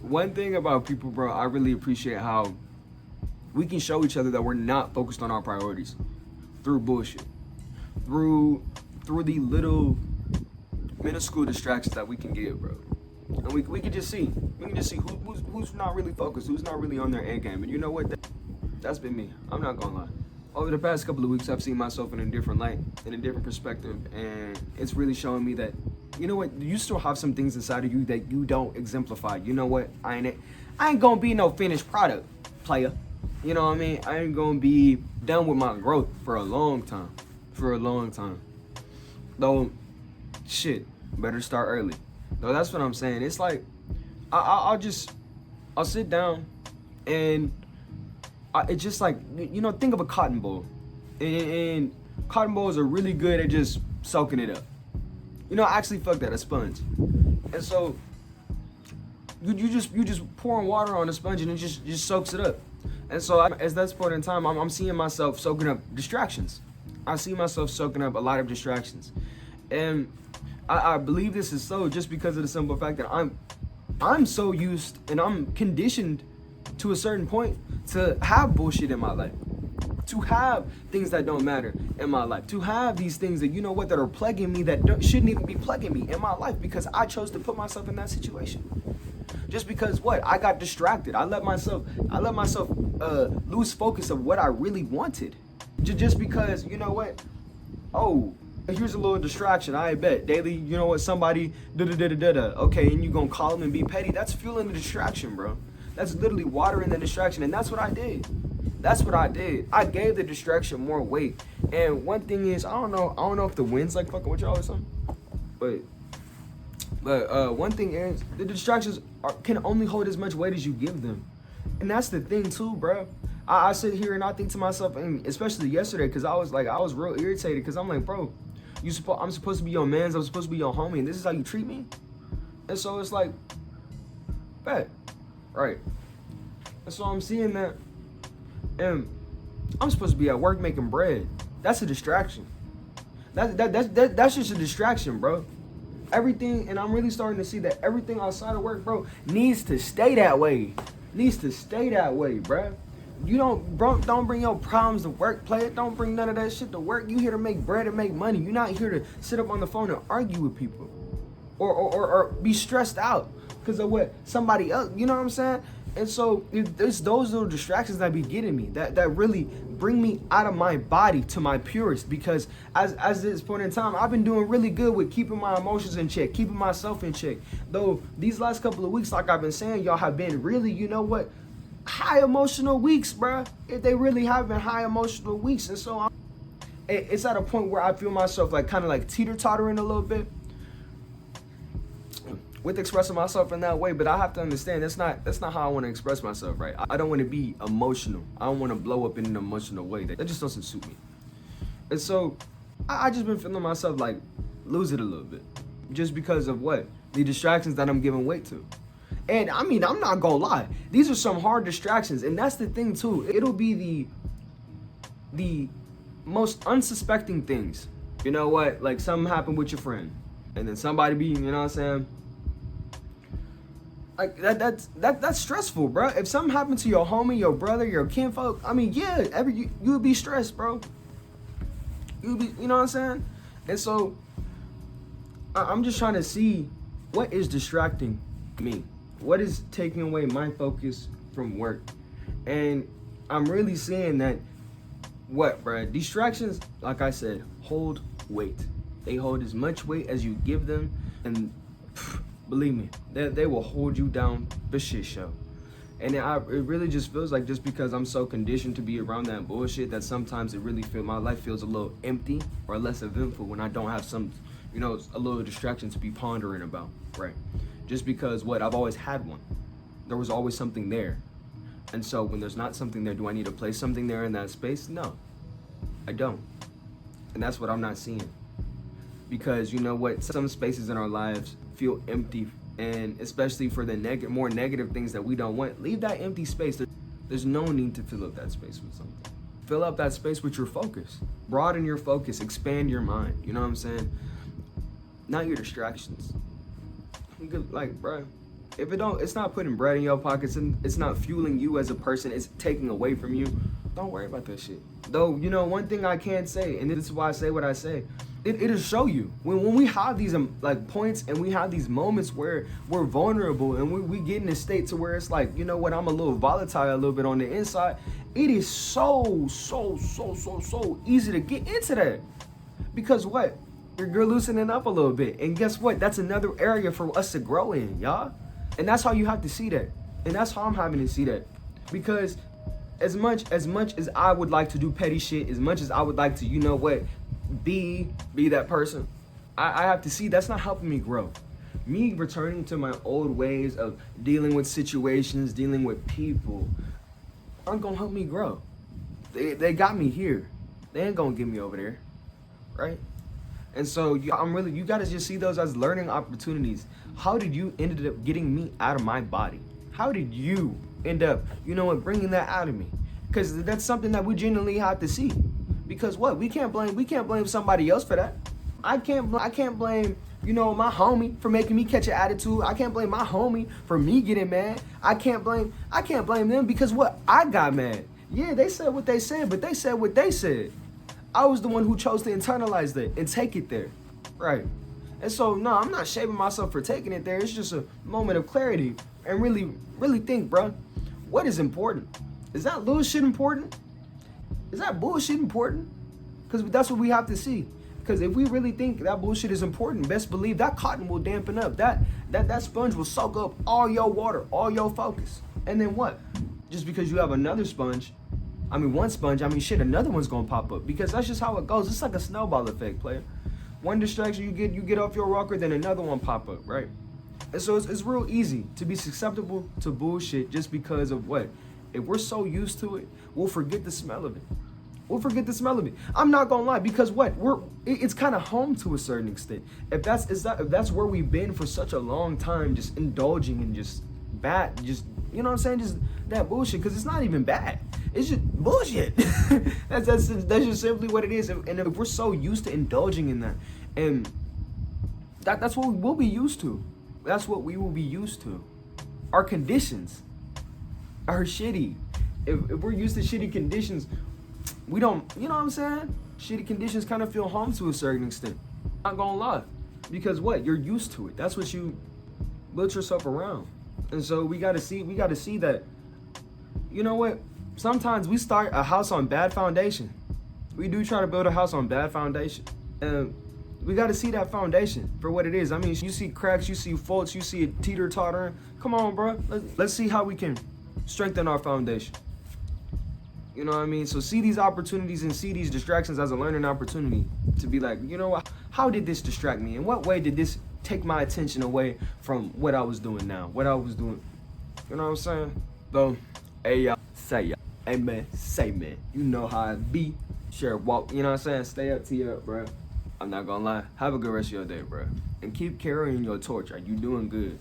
one thing about people, bro, I really appreciate how we can show each other that we're not focused on our priorities through bullshit, through the little minuscule distractions that we can get, bro. And we can just see, who's not really focused, who's not really on their A game. And you know what? That's been me. I'm not gonna lie. Over the past couple of weeks, I've seen myself in a different light, in a different perspective, and it's really showing me that, you know what, you still have some things inside of you that you don't exemplify. You know what? I ain't gonna be no finished product, player. You know what I mean? I ain't gonna be done with my growth for a long time. Though, shit, better start early. Though that's what I'm saying. It's like, I'll sit down and it's just like, you know, think of a cotton ball. And cotton balls are really good at just soaking it up. You know, actually, fuck that, a sponge. And so, you just pouring water on a sponge and it just soaks it up. And so, at that point in time, I'm seeing myself soaking up distractions. I see myself soaking up a lot of distractions. And I believe this is so just because of the simple fact that I'm so used and I'm conditioned to a certain point to have bullshit in my life, to have things that don't matter in my life, to have these things that, you know what, that are plaguing me that shouldn't even be plaguing me in my life because I chose to put myself in that situation. Just because what? I got distracted. I let myself lose focus of what I really wanted. Just because, you know what? Oh, here's a little distraction. I bet daily, you know what? Somebody da-da-da-da-da. Okay, and you gonna call them and be petty. That's fueling the distraction, bro. That's literally watering the distraction, and that's what I did. I gave the distraction more weight. And one thing is, I don't know if the wind's like fucking with y'all or something. But one thing is, the distractions can only hold as much weight as you give them. And that's the thing too, bro. I sit here and I think to myself, and especially yesterday, because I was real irritated, because I'm like, bro, I'm supposed to be your mans, I'm supposed to be your homie, and this is how you treat me? And so it's like, bet. Right. And so I'm seeing that, and I'm supposed to be at work making bread. That's a distraction. That's just a distraction, bro. Everything, and I'm really starting to see that everything outside of work, bro, needs to stay that way. Bro. You don't bring your problems to work, player. Don't bring none of that shit to work. You here to make bread and make money. You're not here to sit up on the phone and argue with people, or be stressed out because of what somebody else. You know what I'm saying? And so it's those little distractions that be getting me, that really bring me out of my body to my purest. Because as this point in time, I've been doing really good with keeping my emotions in check, keeping myself in check. Though these last couple of weeks, like I've been saying, y'all have been really, you know what, high emotional weeks, bruh. They really have been high emotional weeks. And so it's at a point where I feel myself like kind of like teeter-tottering a little bit with expressing myself in that way. But I have to understand that's not how I want to express myself, right? I don't want to be emotional. I don't want to blow up in an emotional way. That just doesn't suit me. And so I just been feeling myself like lose it a little bit, just because of what? The distractions that I'm giving weight to. And I mean, I'm not gonna lie, these are some hard distractions. And that's the thing too, it'll be the most unsuspecting things. You know what, like something happened with your friend, and then somebody be, you know what I'm saying, like that's stressful, bro. If something happened to your homie, your brother, your kinfolk, I mean, yeah, you would be stressed, bro. You would be, you know what I'm saying? And so I'm just trying to see what is distracting me. What is taking away my focus from work? And I'm really seeing that, what, bruh? Distractions, like I said, hold weight. They hold as much weight as you give them, and believe me, they will hold you down for shit show. And it really just feels like, just because I'm so conditioned to be around that bullshit, that sometimes my life feels a little empty or less eventful when I don't have some, you know, a little distraction to be pondering about, right? Just because I've always had one. There was always something there. And so when there's not something there, do I need to place something there in that space? No, I don't. And that's what I'm not seeing. Because you know what, some spaces in our lives feel empty, and especially for the more negative things that we don't want, leave that empty space. There's no need to fill up that space with something. Fill up that space with your focus. Broaden your focus, expand your mind. You know what I'm saying? Not your distractions. Like, bro, If it don't, it's not putting bread in your pockets and it's not fueling you as a person, it's taking away from you. Don't worry about that shit. Though, you know, one thing I can say, and this is why I say what I say, it'll show you. When we have these like points and we have these moments where we're vulnerable and we get in a state to where it's like, you know what, I'm a little volatile a little bit on the inside. It is so easy to get into that. Because what? You're loosening up a little bit. And guess what? That's another area for us to grow in, y'all. And that's how you have to see that. And that's how I'm having to see that. Because as much as I would like to do petty shit, as much as I would like to, you know what, be that person, I have to see that's not helping me grow. Me returning to my old ways of dealing with situations, dealing with people, aren't gonna help me grow. They got me here. They ain't gonna get me over there, right? And so you gotta just see those as learning opportunities. How did you ended up getting me out of my body? How did you end up, you know what, bringing that out of me? Because that's something that we genuinely have to see. Because what? We can't blame somebody else for that. I can't blame, you know, my homie for making me catch an attitude. I can't blame my homie for me getting mad. I can't blame them because what? I got mad. Yeah, they said what they said, but they said what they said. I was the one who chose to internalize that and take it there, right? And so, no, I'm not shaming myself for taking it there. It's just a moment of clarity and really think, bro, what is important? Is that little shit important? Is that bullshit important? Because that's what we have to see. Because if we really think that bullshit is important, best believe that cotton will dampen up. That sponge will soak up all your water, all your focus. And then what? Just because you have another sponge, one sponge, shit, another one's gonna pop up. Because that's just how it goes. It's like a snowball effect, player. One distraction, you get off your rocker, then another one pop up, right? And so it's real easy to be susceptible to bullshit just because of what? If we're so used to it, we'll forget the smell of it. We'll forget the smell of it. I'm not gonna lie, because what? It's kind of home to a certain extent. If that's where we've been for such a long time, just indulging in just you know what I'm saying, just that bullshit, because it's not even bad. It's just bullshit. that's just simply what it is. And if we're so used to indulging in that, and that's what we will be used to. That's what we will be used to. Our conditions are shitty. If we're used to shitty conditions, we don't, you know what I'm saying? Shitty conditions kind of feel home to a certain extent. I'm not gonna lie. Because what? You're used to it. That's what you built yourself around. And so we gotta see that, you know what? Sometimes we start a house on bad foundation. We do try to build a house on bad foundation. And we gotta see that foundation for what it is. You see cracks, you see faults, you see it teeter-tottering. Come on, bro. Let's see how we can strengthen our foundation. You know what I mean? So see these opportunities and see these distractions as a learning opportunity to be like, you know what? How did this distract me? In what way did this take my attention away from what I was doing now? What I was doing. You know what I'm saying? So, hey, y'all. Say, y'all. Amen. Say, man. You know how it be. Share, walk. You know what I'm saying? Stay up, tee up, bro. I'm not gonna lie. Have a good rest of your day, bro. And keep carrying your torch. Are you doing good?